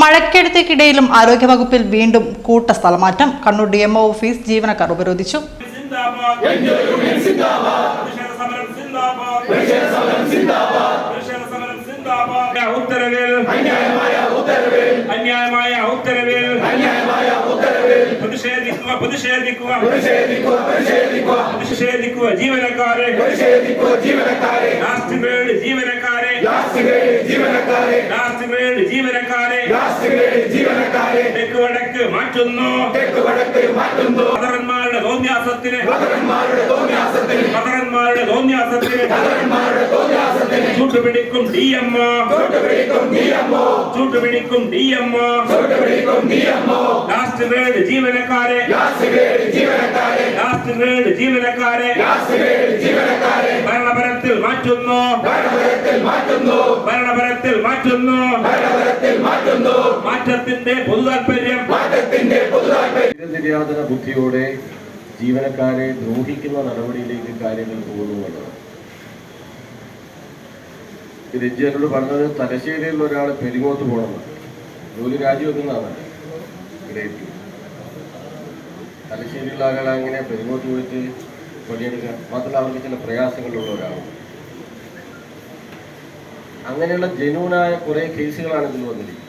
മഴക്കെടുതിക്കിടയിലും ആരോഗ്യവകുപ്പിൽ വീണ്ടും കൂട്ട സ്ഥലമാറ്റം. Kannur DMO office ജീവനക്കാർ ഉപരോധിച്ചു. ജീവനക്കാരെ തെക്കുവടക്ക് മാറ്റുന്നു. പതറന്മാരുടെ തോന്നിയാസത്തിന് ചൂട്ടുപിടിക്കും DMO. ലാസ്റ്റ് ഗ്രേഡ് ജീവനക്കാരെ ഭരണപരത്തിൽ മാറ്റുന്നു. മാറ്റത്തിന്റെ പൊതുതാൽപര്യം നിര്യാതന ബുദ്ധിയോടെ ജീവനക്കാരെ ദ്രോഹിക്കുന്ന നടപടിയിലേക്ക് കാര്യങ്ങൾ പോകുന്നുള്ളത്. രഞ്ജിനോട് പറഞ്ഞത് തലശ്ശേരിയിൽ ഒരാൾ പെരിങ്ങോട്ട് പോകണമെന്ന്, ജോലി രാജിവെക്കുന്നതാണ്. ഗ്രേറ്റ് തലശ്ശേരിയുള്ള ആളുകൾ അങ്ങനെ പെരിങ്ങോട്ട് പോയിട്ട് പണിയെടുക്കുക, മാത്രമല്ല അവർക്ക് ചില പ്രയാസങ്ങളുള്ള ഒരാളാണ്. അങ്ങനെയുള്ള ജെന്യൂനായ കുറേ കേസുകളാണ് ഇതിൽ വന്നിരിക്കുന്നത്.